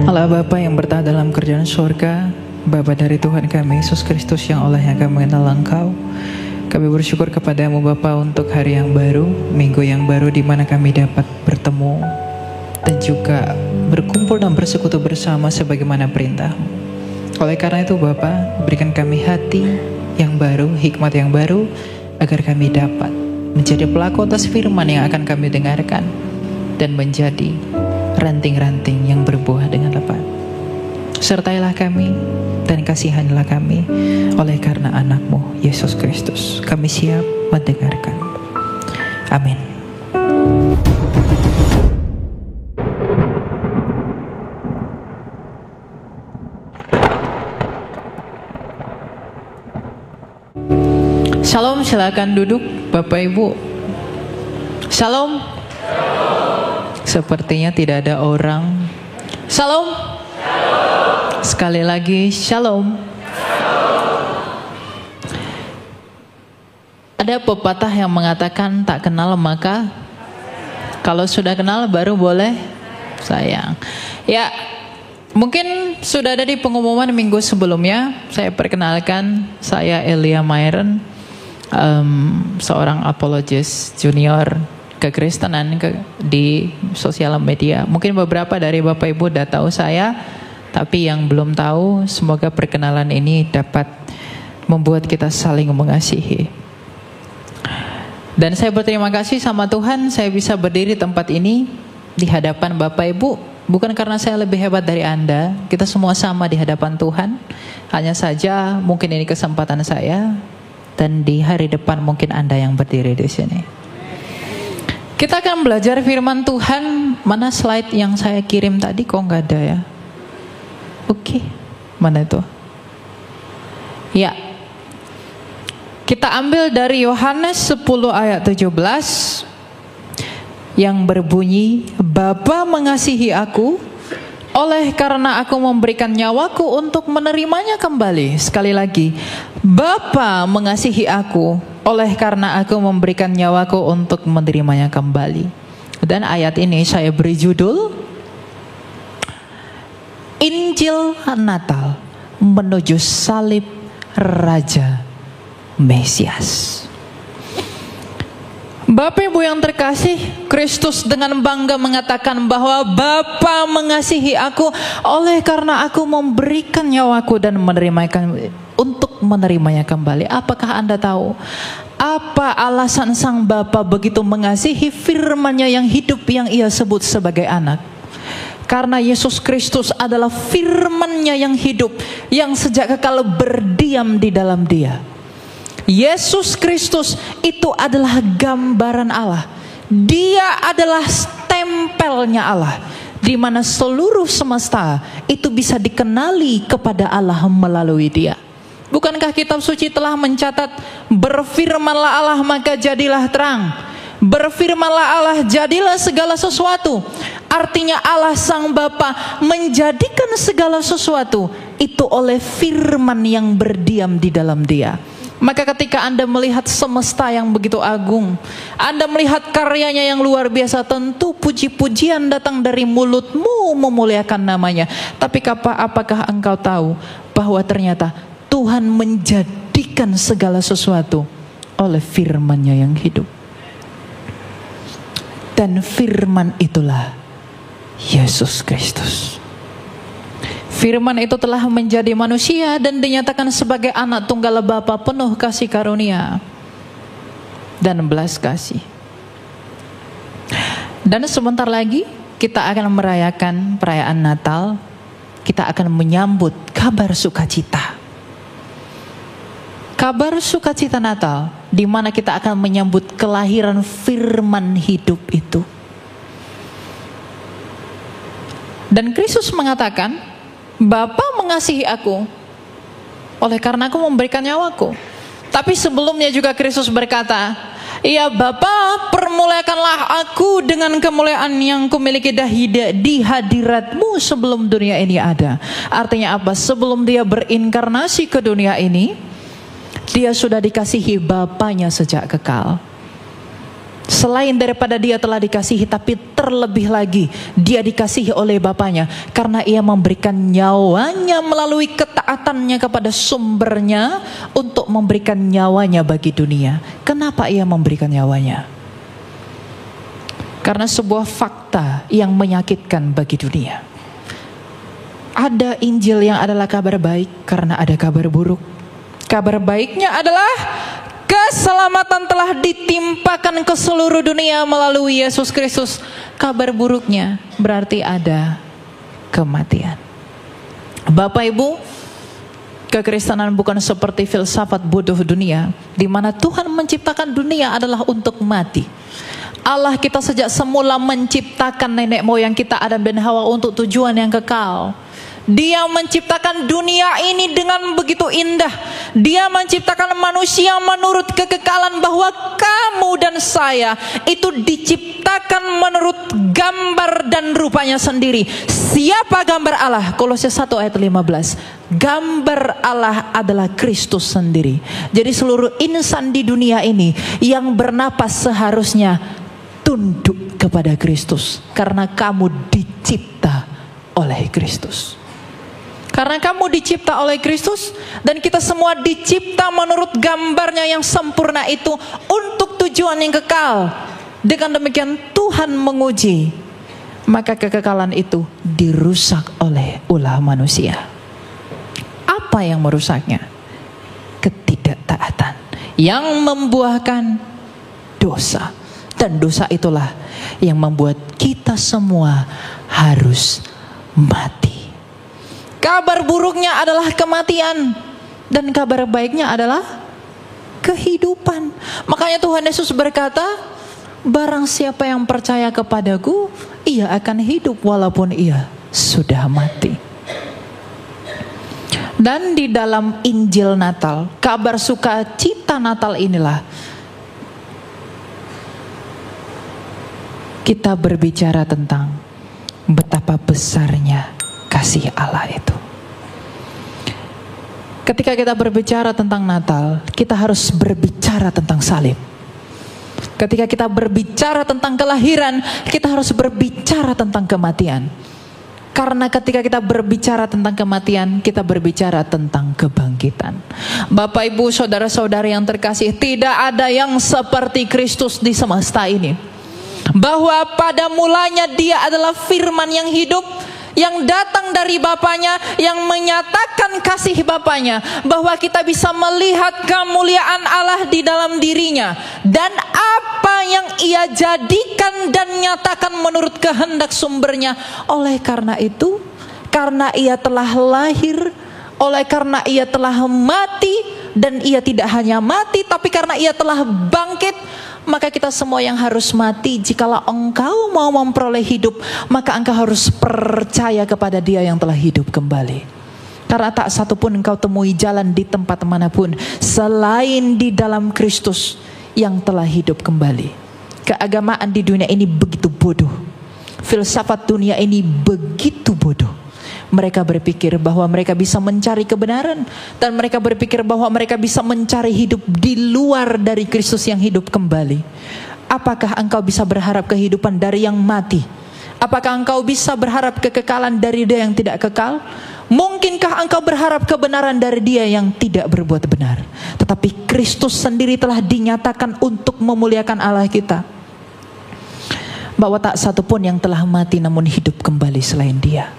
Allah Bapa yang bertahan dalam kerjaan surga, Bapa dari Tuhan kami Yesus Kristus yang olehnya kami mengenal Engkau, kami bersyukur kepadamu Bapa untuk hari yang baru, minggu yang baru di mana kami dapat bertemu dan juga berkumpul dan bersekutu bersama sebagaimana perintah-Mu. Oleh karena itu Bapa, berikan kami hati yang baru, hikmat yang baru, agar kami dapat menjadi pelaku atas firman yang akan kami dengarkan dan menjadi ranting-ranting yang berbuah dengan lebat. Sertailah kami dan kasihanilah kami oleh karena anak-Mu Yesus Kristus. Kami siap mendengarkan. Amin. Shalom, silakan duduk Bapak Ibu. Shalom. Sepertinya tidak ada orang. Shalom. Sekali lagi shalom. Ada pepatah yang mengatakan tak kenal maka kalau sudah kenal baru boleh sayang. Ya, mungkin sudah ada di pengumuman minggu sebelumnya. Saya perkenalkan, saya Elia Myron, seorang apologis junior kekristenan di sosial media. Mungkin beberapa dari Bapak Ibu udah tahu saya, tapi yang belum tahu, semoga perkenalan ini dapat membuat kita saling mengasihi. Dan saya berterima kasih sama Tuhan, saya bisa berdiri tempat ini di hadapan Bapak Ibu, bukan karena saya lebih hebat dari Anda. Kita semua sama di hadapan Tuhan. Hanya saja mungkin ini kesempatan saya, dan di hari depan mungkin Anda yang berdiri di sini. Kita akan belajar firman Tuhan. Mana slide yang saya kirim tadi? Kok nggak ada ya? Oke, mana itu? Ya, kita ambil dari Yohanes 10 ayat 17 yang berbunyi, Bapa mengasihi aku, oleh karena aku memberikan nyawaku untuk menerimanya kembali. Sekali lagi, Bapa mengasihi aku, oleh karena aku memberikan nyawaku untuk menerimanya kembali. Dan ayat ini saya beri judul Injil Natal menuju salib Raja Mesias. Bapak Ibu yang terkasih, Kristus dengan bangga mengatakan bahwa Bapa mengasihi aku oleh karena aku memberikan nyawaku dan untuk menerimanya kembali. Apakah Anda tahu apa alasan sang Bapa begitu mengasihi firman-Nya yang hidup yang Ia sebut sebagai anak? Karena Yesus Kristus adalah firman-Nya yang hidup, yang sejak kekal berdiam di dalam Dia. Yesus Kristus itu adalah gambaran Allah. Dia adalah stempelnya Allah, di mana seluruh semesta itu bisa dikenali kepada Allah melalui Dia. Bukankah kitab suci telah mencatat, berfirmanlah Allah maka jadilah terang, berfirmanlah Allah jadilah segala sesuatu. Artinya Allah sang Bapa menjadikan segala sesuatu itu oleh firman yang berdiam di dalam Dia. Maka ketika Anda melihat semesta yang begitu agung, Anda melihat karyanya yang luar biasa, tentu puji-pujian datang dari mulutmu memuliakan namanya. Tapi apakah engkau tahu bahwa ternyata Tuhan menjadikan segala sesuatu oleh firman-Nya yang hidup. Dan firman itulah Yesus Kristus. Firman itu telah menjadi manusia dan dinyatakan sebagai anak tunggal Bapa penuh kasih karunia dan belas kasih. Dan sebentar lagi kita akan merayakan perayaan Natal. Kita akan menyambut kabar sukacita. Kabar sukacita Natal, di mana kita akan menyambut kelahiran firman hidup itu. Dan Kristus mengatakan, Bapa mengasihi aku, oleh karena aku memberikan nyawaku. Tapi sebelumnya juga Kristus berkata, ya Bapa, permuliakanlah aku dengan kemuliaan yang kumiliki di hadiratmu sebelum dunia ini ada. Artinya apa? Sebelum Dia berinkarnasi ke dunia ini, Dia sudah dikasihi Bapanya sejak kekal. Selain daripada dia telah dikasihi, tapi terlebih lagi dia dikasihi oleh Bapaknya karena ia memberikan nyawanya melalui ketaatannya kepada sumbernya untuk memberikan nyawanya bagi dunia. Kenapa ia memberikan nyawanya? Karena sebuah fakta yang menyakitkan bagi dunia. Ada Injil yang adalah kabar baik karena ada kabar buruk. Kabar baiknya adalah keselamatan telah ditimpakan ke seluruh dunia melalui Yesus Kristus. Kabar buruknya berarti ada kematian. Bapak Ibu, kekristenan bukan seperti filsafat bodoh dunia, di mana Tuhan menciptakan dunia adalah untuk mati. Allah kita sejak semula menciptakan nenek moyang kita Adam dan Hawa untuk tujuan yang kekal. Dia menciptakan dunia ini dengan begitu indah. Dia menciptakan manusia menurut kekekalan, bahwa kamu dan saya itu diciptakan menurut gambar dan rupanya sendiri. Siapa gambar Allah? Kolose 1 ayat 15. Gambar Allah adalah Kristus sendiri. Jadi seluruh insan di dunia ini yang bernapas seharusnya tunduk kepada Kristus, karena kamu dicipta oleh Kristus. Karena kamu dicipta oleh Kristus, dan kita semua dicipta menurut gambarnya yang sempurna itu untuk tujuan yang kekal. Dengan demikian Tuhan menguji, maka kekekalan itu dirusak oleh ulah manusia. Apa yang merusaknya? Ketidaktaatan yang membuahkan dosa. Dan dosa itulah yang membuat kita semua harus mati. Kabar buruknya adalah kematian, dan kabar baiknya adalah kehidupan. Makanya Tuhan Yesus berkata, barang siapa yang percaya kepadaku, ia akan hidup walaupun ia sudah mati. Dan di dalam Injil Natal, kabar sukacita Natal inilah kita berbicara tentang betapa besarnya kasih Allah itu. Ketika kita berbicara tentang Natal, kita harus berbicara tentang salib. Ketika kita berbicara tentang kelahiran, kita harus berbicara tentang kematian. Karena ketika kita berbicara tentang kematian, kita berbicara tentang kebangkitan. Bapak, Ibu, saudara-saudari yang terkasih, tidak ada yang seperti Kristus di semesta ini. Bahwa pada mulanya dia adalah firman yang hidup, yang datang dari Bapaknya, yang menyatakan kasih Bapaknya, bahwa kita bisa melihat kemuliaan Allah di dalam dirinya, dan apa yang ia jadikan dan nyatakan menurut kehendak sumbernya. Oleh karena itu, karena ia telah lahir, oleh karena ia telah mati, dan ia tidak hanya mati, tapi karena ia telah bangkit, maka kita semua yang harus mati. Jikalau engkau mau memperoleh hidup, maka engkau harus percaya kepada Dia yang telah hidup kembali. Karena tak satu pun engkau temui jalan di tempat manapun selain di dalam Kristus yang telah hidup kembali. Keagamaan di dunia ini begitu bodoh. Filsafat dunia ini begitu bodoh. Mereka berpikir bahwa mereka bisa mencari kebenaran, dan mereka berpikir bahwa mereka bisa mencari hidup di luar dari Kristus yang hidup kembali. Apakah engkau bisa berharap kehidupan dari yang mati? Apakah engkau bisa berharap kekekalan dari Dia yang tidak kekal? Mungkinkah engkau berharap kebenaran dari Dia yang tidak berbuat benar? Tetapi Kristus sendiri telah dinyatakan untuk memuliakan Allah kita, bahwa tak satu pun yang telah mati namun hidup kembali selain Dia.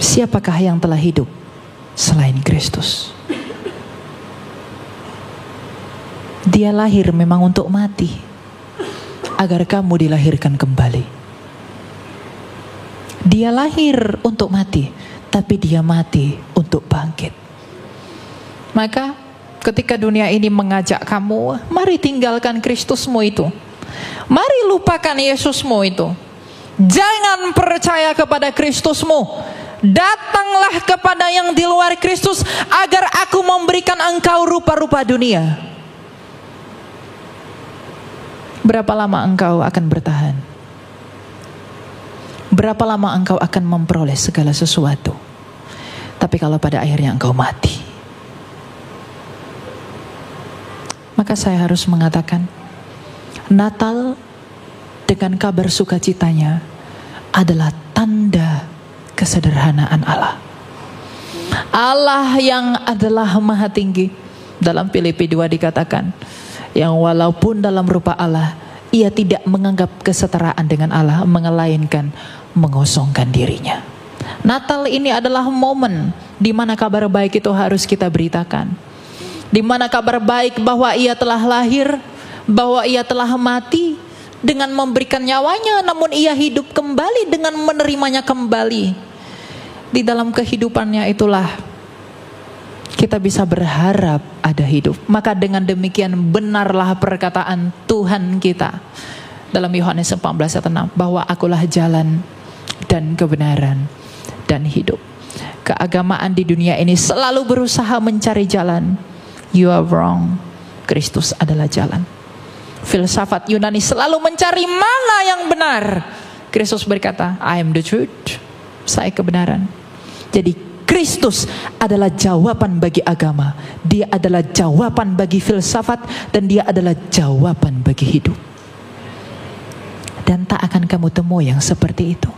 Siapakah yang telah hidup selain Kristus? Dia lahir memang untuk mati, agar kamu dilahirkan kembali. Dia lahir untuk mati, tapi Dia mati untuk bangkit. Maka ketika dunia ini mengajak kamu, mari tinggalkan Kristusmu itu, mari lupakan Yesusmu itu, jangan percaya kepada Kristusmu, datanglah kepada yang di luar Kristus, agar aku memberikan engkau rupa-rupa dunia. Berapa lama engkau akan bertahan? Berapa lama engkau akan memperoleh segala sesuatu? Tapi kalau pada akhirnya engkau mati, Maka saya harus mengatakan, Natal dengan kabar sukacitanya adalah tanda kesederhanaan Allah. Allah yang adalah maha tinggi. Dalam Filipi 2 dikatakan, yang walaupun dalam rupa Allah, ia tidak menganggap kesetaraan dengan Allah, melainkan mengosongkan dirinya. Natal ini adalah momen di mana kabar baik itu harus kita beritakan. Di mana kabar baik bahwa ia telah lahir, bahwa ia telah mati dengan memberikan nyawanya, namun ia hidup kembali dengan menerimanya kembali. Di dalam kehidupannya itulah kita bisa berharap ada hidup. Maka dengan demikian benarlah perkataan Tuhan kita dalam Yohanes 14 ayat 6, bahwa akulah jalan dan kebenaran dan hidup. Keagamaan di dunia ini selalu berusaha mencari jalan. You are wrong. Kristus adalah jalan. Filsafat Yunani selalu mencari mana yang benar. Kristus berkata, I am the truth. Saya kebenaran. Jadi Kristus adalah jawaban bagi agama. Dia adalah jawaban bagi filsafat. Dan dia adalah jawaban bagi hidup. Dan tak akan kamu temui yang seperti itu.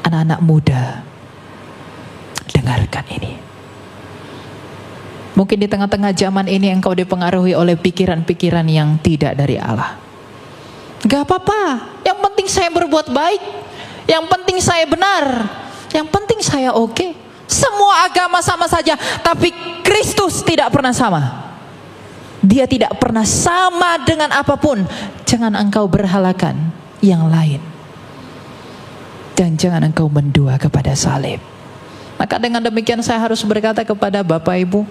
Anak-anak muda, dengarkan ini. Mungkin di tengah-tengah zaman ini engkau dipengaruhi oleh pikiran-pikiran yang tidak dari Allah. Gak apa-apa, yang penting saya berbuat baik, yang penting saya benar, yang penting saya oke. Semua agama sama saja, tapi Kristus tidak pernah sama. Dia tidak pernah sama dengan apapun. Jangan engkau berhalakan yang lain. Dan jangan engkau mendua kepada salib. Maka dengan demikian saya harus berkata kepada Bapak Ibu,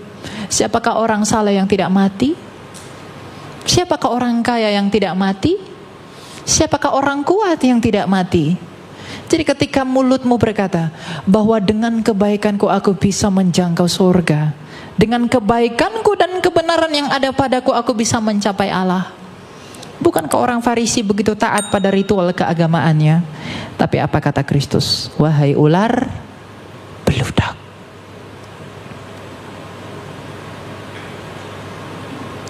siapakah orang saleh yang tidak mati? Siapakah orang kaya yang tidak mati? Siapakah orang kuat yang tidak mati? Jadi ketika mulutmu berkata bahwa dengan kebaikanku aku bisa menjangkau surga, dengan kebaikanku dan kebenaran yang ada padaku aku bisa mencapai Allah. Bukankah orang Farisi begitu taat pada ritual keagamaannya? Tapi apa kata Kristus? Wahai ular beludak.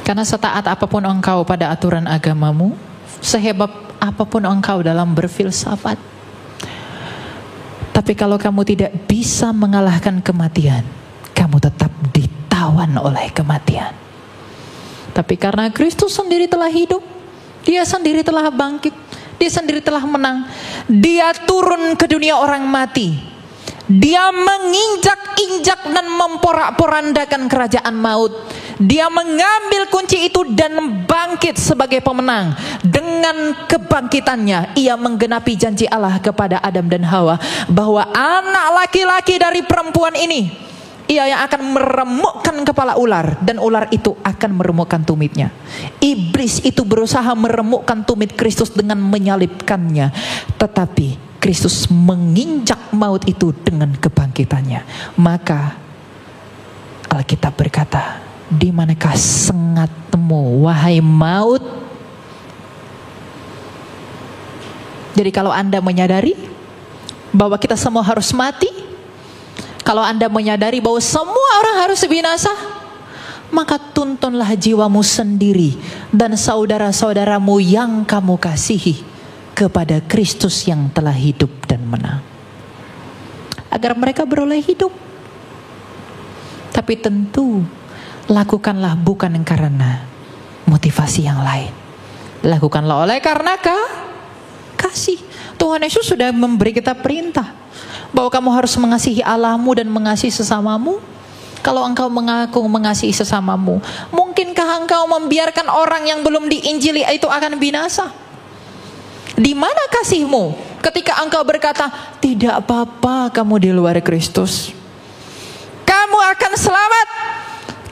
Karena setaat apapun engkau pada aturan agamamu, sehebat apapun engkau dalam berfilsafat, tapi kalau kamu tidak bisa mengalahkan kematian, kamu tetap ditawan oleh kematian. Tapi karena Kristus sendiri telah hidup, dia sendiri telah bangkit, dia sendiri telah menang, dia turun ke dunia orang mati. Dia menginjak-injak dan memporak-porandakan kerajaan maut. Dia mengambil kunci itu dan bangkit sebagai pemenang. Dengan kebangkitannya, ia menggenapi janji Allah kepada Adam dan Hawa, bahwa anak laki-laki dari perempuan ini, ia yang akan meremukkan kepala ular, dan ular itu akan meremukkan tumitnya. Iblis itu berusaha meremukkan tumit Kristus dengan menyalibkannya, tetapi Kristus menginjak maut itu dengan kebangkitannya. Maka Alkitab berkata, di manakah sengatmu, wahai maut? Jadi kalau Anda menyadari bahwa kita semua harus mati, kalau Anda menyadari bahwa semua orang harus binasa, maka tuntunlah jiwamu sendiri dan saudara-saudaramu yang kamu kasihi kepada Kristus yang telah hidup dan menang, agar mereka beroleh hidup. Tapi tentu lakukanlah bukan karena motivasi yang lain. Lakukanlah oleh karena kasih. Tuhan Yesus sudah memberi kita perintah bahwa kamu harus mengasihi Allahmu dan mengasihi sesamamu. Kalau engkau mengaku mengasihi sesamamu, mungkinkah engkau membiarkan orang yang belum diinjili itu akan binasa? Di mana kasihmu ketika engkau berkata, tidak apa-apa kamu di luar Kristus, kamu akan selamat,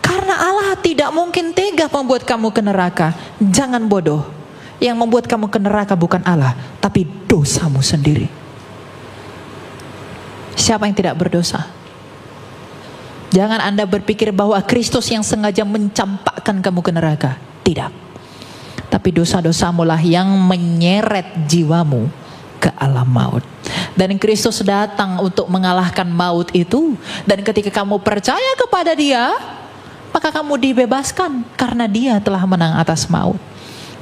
karena Allah tidak mungkin tega membuat kamu ke neraka. Jangan bodoh. Yang membuat kamu ke neraka bukan Allah, tapi dosamu sendiri. Siapa yang tidak berdosa? Jangan Anda berpikir bahwa Kristus yang sengaja mencampakkan kamu ke neraka. Tidak. Tapi dosa-dosamu lah yang menyeret jiwamu ke alam maut. Dan Kristus datang untuk mengalahkan maut itu. Dan ketika kamu percaya kepada Dia, maka kamu dibebaskan karena Dia telah menang atas maut.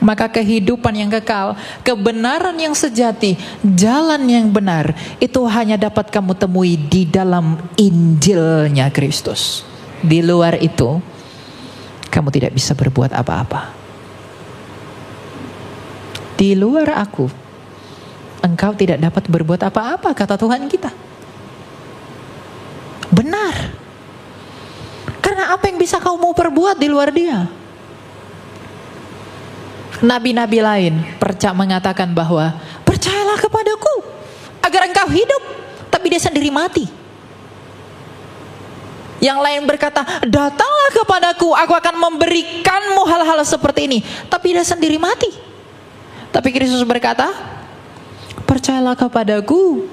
Maka kehidupan yang kekal, kebenaran yang sejati, jalan yang benar, itu hanya dapat kamu temui di dalam Injilnya Kristus. Di luar itu, kamu tidak bisa berbuat apa-apa. Di luar aku, engkau tidak dapat berbuat apa-apa, kata Tuhan kita. Benar. Karena apa yang bisa kamu perbuat di luar Dia? Nabi-nabi lain mengatakan bahwa percayalah kepadaku agar engkau hidup, tapi dia sendiri mati. Yang lain berkata, datanglah kepadaku, aku akan memberikanmu hal-hal seperti ini, tapi dia sendiri mati. Tapi Kristus berkata, percayalah kepadaku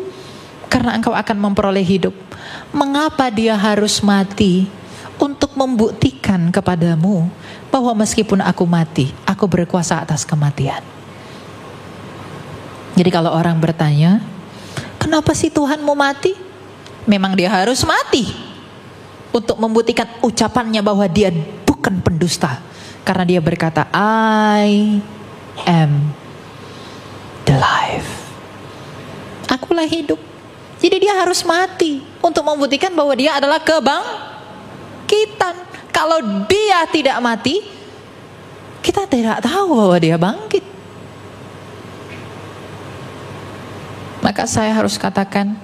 karena engkau akan memperoleh hidup. Mengapa dia harus mati? Untuk membuktikan kepadamu bahwa meskipun aku mati, aku berkuasa atas kematian. Jadi kalau orang bertanya, kenapa sih Tuhan mau mati? Memang dia harus mati untuk membuktikan ucapannya bahwa dia bukan pendusta. Karena dia berkata, I am the life. Akulah hidup. Jadi dia harus mati untuk membuktikan bahwa dia adalah kebangkitan. Kalau dia tidak mati, kita tidak tahu bahwa dia bangkit. Maka saya harus katakan,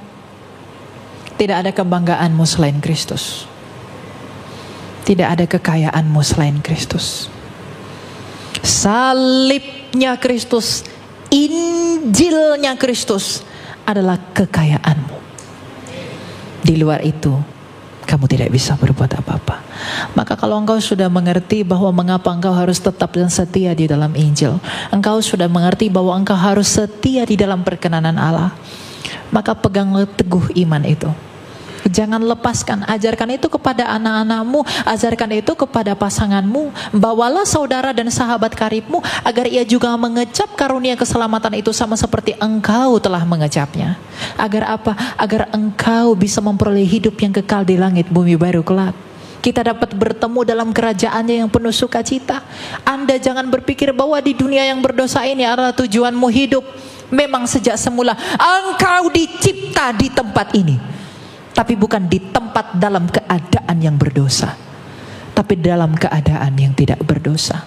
tidak ada kebanggaanmu selain Kristus. Tidak ada kekayaanmu selain Kristus. Salibnya Kristus, Injilnya Kristus adalah kekayaanmu. Di luar itu, kamu tidak bisa berbuat apa-apa. Maka kalau engkau sudah mengerti bahwa mengapa engkau harus tetap dan setia di dalam Injil, engkau sudah mengerti bahwa engkau harus setia di dalam perkenanan Allah, maka peganglah teguh iman itu. Jangan lepaskan, ajarkan itu kepada anak-anakmu, ajarkan itu kepada pasanganmu. Bawalah saudara dan sahabat karibmu agar ia juga mengecap karunia keselamatan itu sama seperti engkau telah mengecapnya. Agar apa? Agar engkau bisa memperoleh hidup yang kekal di langit bumi baru kelak. Kita dapat bertemu dalam kerajaannya yang penuh sukacita. Anda jangan berpikir bahwa di dunia yang berdosa ini adalah tujuanmu hidup. Memang sejak semula engkau dicipta di tempat ini, tapi bukan di tempat dalam keadaan yang berdosa, tapi dalam keadaan yang tidak berdosa.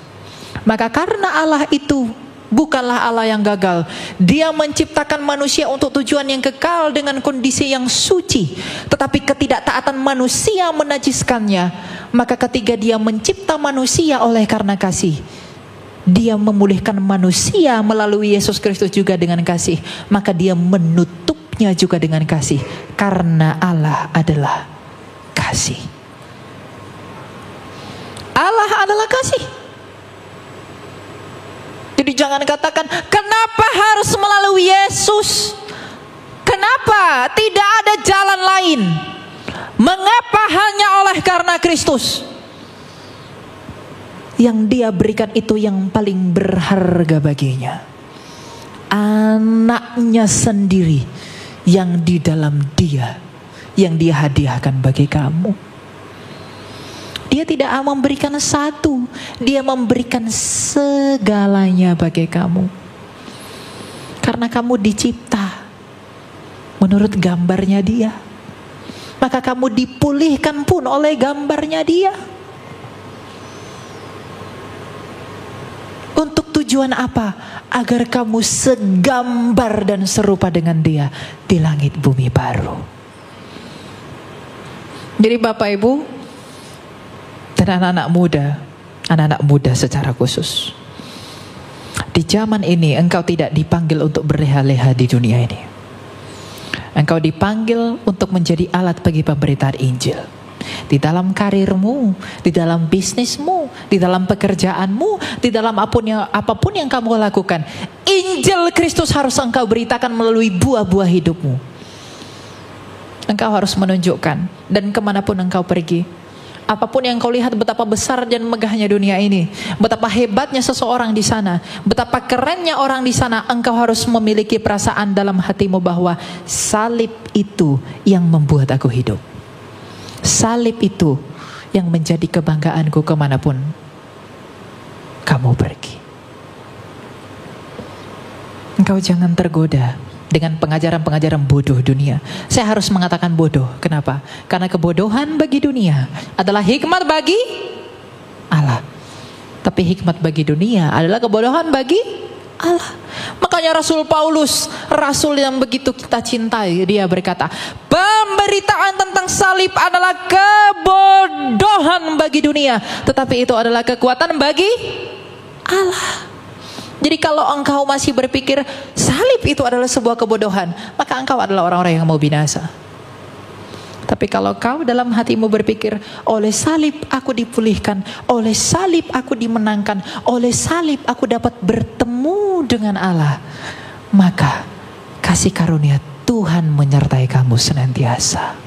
Maka karena Allah itu bukanlah Allah yang gagal, Dia menciptakan manusia untuk tujuan yang kekal dengan kondisi yang suci, tetapi ketidaktaatan manusia menajiskannya. Maka ketika Dia mencipta manusia oleh karena kasih, Dia memulihkan manusia melalui Yesus Kristus juga dengan kasih. Maka Dia menutupnya juga dengan kasih, karena Allah adalah kasih. Allah adalah kasih. Jadi jangan katakan, kenapa harus melalui Yesus? Kenapa tidak ada jalan lain? Mengapa hanya oleh karena Kristus? Yang Dia berikan itu yang paling berharga baginya. Anaknya sendiri yang di dalam Dia, yang Dia hadiahkan bagi kamu. Dia tidak memberikan satu, Dia memberikan segalanya bagi kamu. Karena kamu dicipta menurut gambarnya Dia, maka kamu dipulihkan pun oleh gambarnya Dia. Untuk tujuan apa? Agar kamu segambar dan serupa dengan Dia di langit bumi baru. Jadi Bapak Ibu dan anak-anak muda secara khusus, di zaman ini engkau tidak dipanggil untuk berleha-leha di dunia ini. Engkau dipanggil untuk menjadi alat bagi pemberitaan Injil. Di dalam karirmu, di dalam bisnismu, di dalam pekerjaanmu, di dalam apapun yang kamu lakukan, Injil Kristus harus engkau beritakan melalui buah-buah hidupmu. Engkau harus menunjukkan, dan kemanapun engkau pergi, apapun yang kau lihat betapa besar dan megahnya dunia ini, betapa hebatnya seseorang di sana, betapa kerennya orang di sana, engkau harus memiliki perasaan dalam hatimu bahwa salib itu yang membuat aku hidup. Salib itu yang menjadi kebanggaanku kemanapun kamu pergi. Engkau jangan tergoda dengan pengajaran-pengajaran bodoh dunia. Saya harus mengatakan bodoh. Kenapa? Karena kebodohan bagi dunia adalah hikmat bagi Allah. Tapi hikmat bagi dunia adalah kebodohan bagi Allah. Makanya Rasul Paulus, rasul yang begitu kita cintai, dia berkata, pemberitaan tentang salib adalah kebodohan bagi dunia, tetapi itu adalah kekuatan bagi Allah. Jadi kalau engkau masih berpikir salib itu adalah sebuah kebodohan, maka engkau adalah orang-orang yang mau binasa. Tapi kalau kau dalam hatimu berpikir, oleh salib aku dipulihkan, oleh salib aku dimenangkan, oleh salib aku dapat bertemu dengan Allah, maka kasih karunia Tuhan menyertai kamu senantiasa.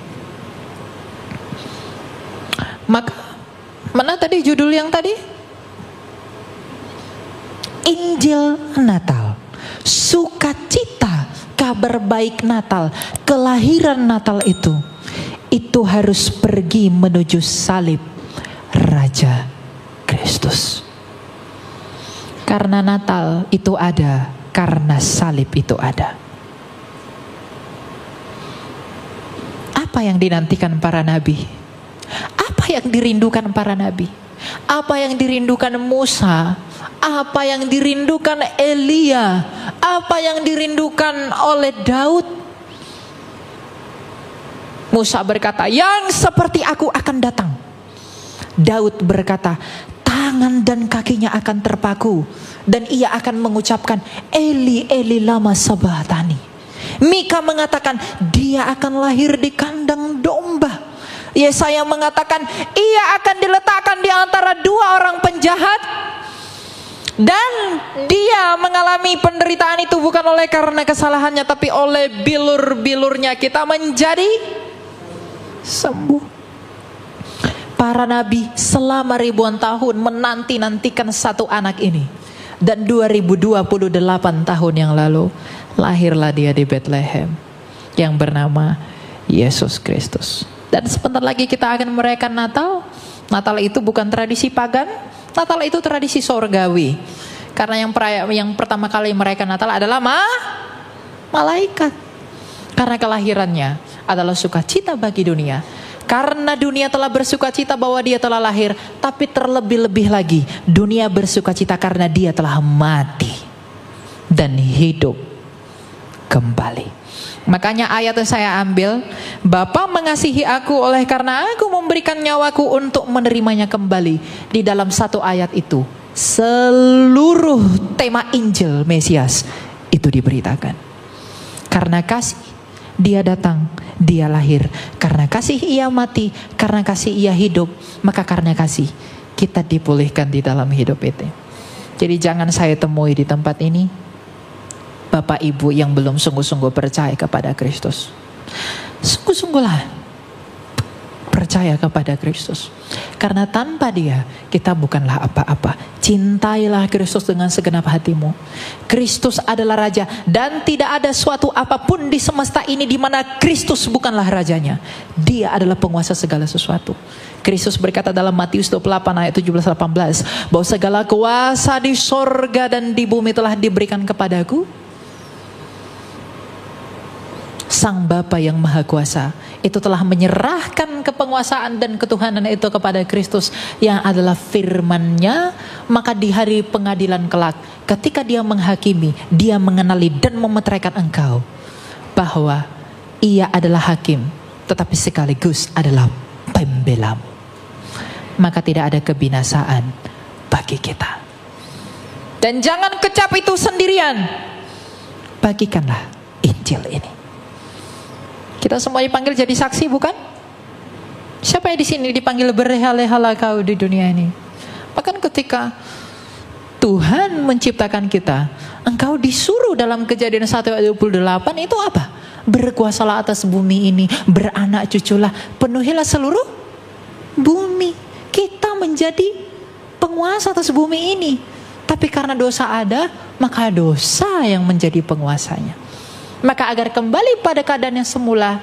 Maka mana tadi judul yang tadi? Injil Natal, sukacita, kabar baik Natal, kelahiran Natal itu harus pergi menuju salib Raja Kristus. Karena Natal itu ada, karena salib itu ada. Apa yang dinantikan para nabi? Apa yang dirindukan para nabi? Apa yang dirindukan Musa? Apa yang dirindukan Elia? Apa yang dirindukan oleh Daud? Musa berkata, yang seperti aku akan datang. Daud berkata, tangan dan kakinya akan terpaku, dan ia akan mengucapkan, Eli, Eli lama sabachthani. Mika mengatakan, dia akan lahir di kandang domba. Yesaya mengatakan, ia akan diletakkan di antara dua orang penjahat, dan dia mengalami penderitaan itu bukan oleh karena kesalahannya, tapi oleh bilur-bilurnya kita menjadi sembuh. Para nabi selama ribuan tahun menanti-nantikan satu anak ini. Dan 2028 tahun yang lalu lahirlah dia di Bethlehem, yang bernama Yesus Kristus. Dan sebentar lagi kita akan merayakan Natal. Natal itu bukan tradisi pagan, Natal itu tradisi sorgawi. Karena yang pertama kali merayakan Natal adalah malaikat. Karena kelahirannya adalah sukacita bagi dunia. Karena dunia telah bersukacita bahwa dia telah lahir, tapi terlebih-lebih lagi dunia bersukacita karena dia telah mati dan hidup kembali. Makanya ayat yang saya ambil, Bapa mengasihi aku oleh karena aku memberikan nyawaku untuk menerimanya kembali. Di dalam satu ayat itu seluruh tema Injil Mesias itu diberitakan. Karena kasih dia datang, dia lahir. Karena kasih ia mati, karena kasih ia hidup. Maka karena kasih kita dipulihkan di dalam hidup itu. Jadi jangan saya temui di tempat ini Bapak Ibu yang belum sungguh-sungguh percaya kepada Kristus. Sungguh-sungguhlah percaya kepada Kristus. Karena tanpa dia kita bukanlah apa-apa. Cintailah Kristus dengan segenap hatimu. Kristus adalah Raja, dan tidak ada suatu apapun di semesta ini di mana Kristus bukanlah rajanya. Dia adalah penguasa segala sesuatu. Kristus berkata dalam Matius 28 ayat 17-18 bahwa segala kuasa di sorga dan di bumi telah diberikan kepadaku. Sang Bapa yang Maha Kuasa itu telah menyerahkan kepenguasaan dan ketuhanan itu kepada Kristus yang adalah firman-Nya. Maka di hari pengadilan kelak, ketika dia menghakimi, dia mengenali dan memeteraikan engkau bahwa ia adalah hakim, tetapi sekaligus adalah pembelamu. Maka tidak ada kebinasaan bagi kita. Dan jangan kecap itu sendirian. Bagikanlah Injil ini. Kita semua dipanggil jadi saksi, bukan? Siapa yang di sini dipanggil berhala-hala kau di dunia ini? Bahkan ketika Tuhan menciptakan kita, engkau disuruh dalam Kejadian 1 ayat 28 itu apa? Berkuasalah atas bumi ini, beranak cuculah, penuhilah seluruh bumi. Kita menjadi penguasa atas bumi ini. Tapi karena dosa ada, maka dosa yang menjadi penguasanya. Maka agar kembali pada keadaan yang semula,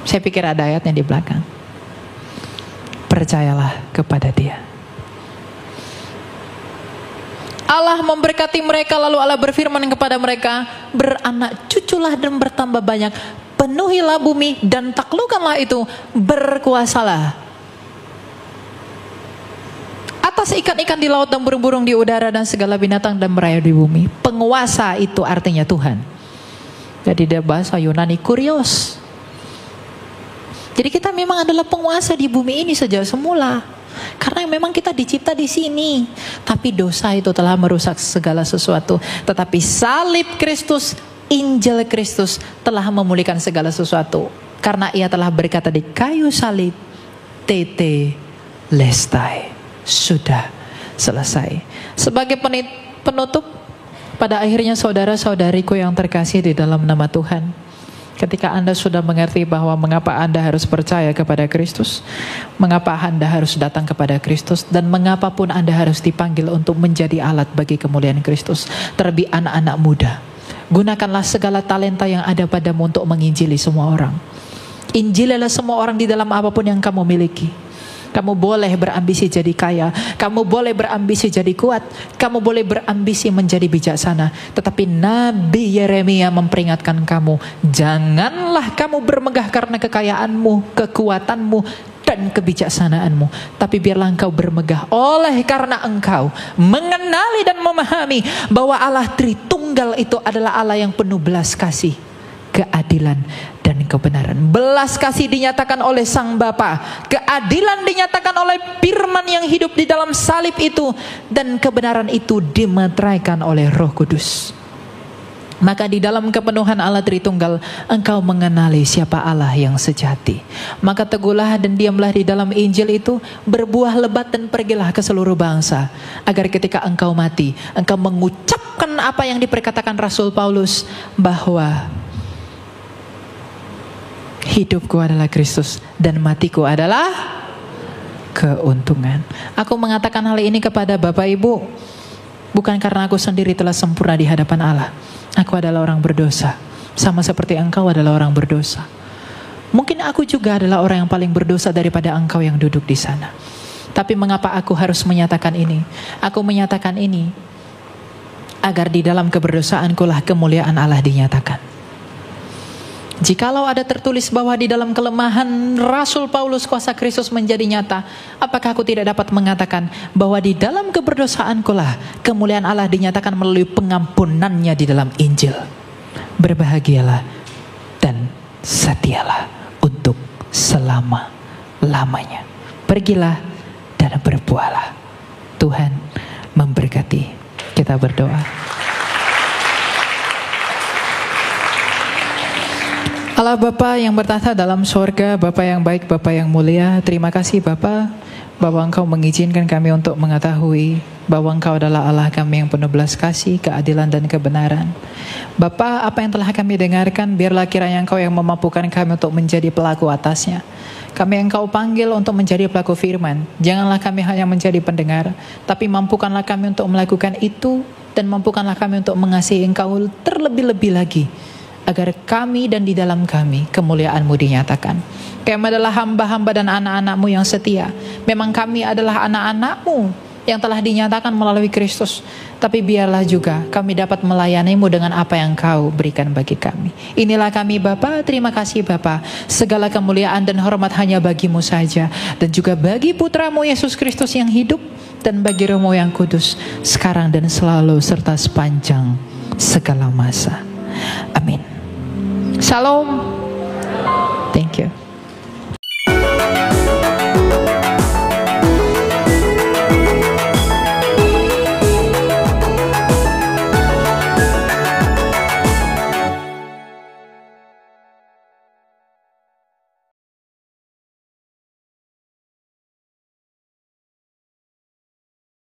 saya pikir ada ayatnya di belakang. percayalah kepada Dia. Allah memberkati mereka, lalu Allah berfirman kepada mereka, beranak cuculah dan bertambah banyak, penuhilah bumi dan taklukkanlah itu, berkuasalah atas ikan-ikan di laut dan burung-burung di udara dan segala binatang dan merayap di bumi. Penguasa itu artinya Tuhan. Jadi dia bahasa Yunani kurios. Jadi kita memang adalah penguasa di bumi ini sejak semula. Karena memang kita dicipta di sini, tapi dosa itu telah merusak segala sesuatu. Tetapi salib Kristus, Injil Kristus telah memulihkan segala sesuatu. Karena Ia telah berkata di kayu salib, tete lestai, sudah selesai. Sebagai penutup, pada akhirnya saudara-saudariku yang terkasih di dalam nama Tuhan, ketika Anda sudah mengerti bahwa mengapa Anda harus percaya kepada Kristus, mengapa Anda harus datang kepada Kristus, dan mengapapun Anda harus dipanggil untuk menjadi alat bagi kemuliaan Kristus. Terlebih anak-anak muda, gunakanlah segala talenta yang ada padamu untuk menginjili semua orang. Injililah semua orang di dalam apapun yang kamu miliki. Kamu boleh berambisi jadi kaya, kamu boleh berambisi jadi kuat, kamu boleh berambisi menjadi bijaksana. Tetapi Nabi Yeremia memperingatkan kamu, janganlah kamu bermegah karena kekayaanmu, kekuatanmu, dan kebijaksanaanmu. Tapi biarlah engkau bermegah oleh karena engkau mengenali dan memahami bahwa Allah Tritunggal itu adalah Allah yang penuh belas kasih, keadilan, dan kebenaran. Belas kasih dinyatakan oleh Sang Bapa, keadilan dinyatakan oleh firman yang hidup di dalam salib itu, dan kebenaran itu dimeteraikan oleh Roh Kudus. Maka di dalam kepenuhan Allah Tritunggal, engkau mengenali siapa Allah yang sejati. Maka teguhlah dan diamlah di dalam Injil itu, berbuah lebat dan pergilah ke seluruh bangsa, agar ketika engkau mati, engkau mengucapkan apa yang diperkatakan Rasul Paulus, bahwa hidupku adalah Kristus dan matiku adalah keuntungan. Aku mengatakan hal ini kepada Bapak Ibu bukan karena aku sendiri telah sempurna di hadapan Allah. Aku adalah orang berdosa, sama seperti engkau adalah orang berdosa. Mungkin aku juga adalah orang yang paling berdosa daripada engkau yang duduk di sana. Tapi mengapa aku harus menyatakan ini? Aku menyatakan ini agar di dalam keberdosaanku lah kemuliaan Allah dinyatakan. Jikalau ada tertulis bahwa di dalam kelemahan Rasul Paulus kuasa Kristus menjadi nyata, apakah aku tidak dapat mengatakan bahwa di dalam keberdosaanku lah kemuliaan Allah dinyatakan melalui pengampunannya di dalam Injil. Berbahagialah dan setialah untuk selama-lamanya. Pergilah dan berbuahlah. Tuhan memberkati. Kita berdoa. Allah Bapa yang bertata dalam sorga, Bapa yang baik, Bapa yang mulia, terima kasih Bapa bahwa Engkau mengizinkan kami untuk mengetahui bahwa Engkau adalah Allah kami yang penuh belas kasih, keadilan dan kebenaran. Bapa, apa yang telah kami dengarkan, biarlah kiranya Engkau yang memampukan kami untuk menjadi pelaku atasnya. Kami Engkau panggil untuk menjadi pelaku firman. Janganlah kami hanya menjadi pendengar, tapi mampukanlah kami untuk melakukan itu, dan mampukanlah kami untuk mengasihi Engkau terlebih-lebih lagi, agar kami dan di dalam kami kemuliaan-Mu dinyatakan. Kami adalah hamba-hamba dan anak-anak-Mu yang setia. Memang kami adalah anak-anak-Mu yang telah dinyatakan melalui Kristus. Tapi biarlah juga kami dapat melayani-Mu dengan apa yang Kau berikan bagi kami. Inilah kami Bapa, terima kasih Bapa. Segala kemuliaan dan hormat hanya bagi-Mu saja, dan juga bagi Putra-Mu Yesus Kristus yang hidup, dan bagi Roh-Mu yang kudus, sekarang dan selalu serta sepanjang segala masa. Amin. Shalom. Thank you.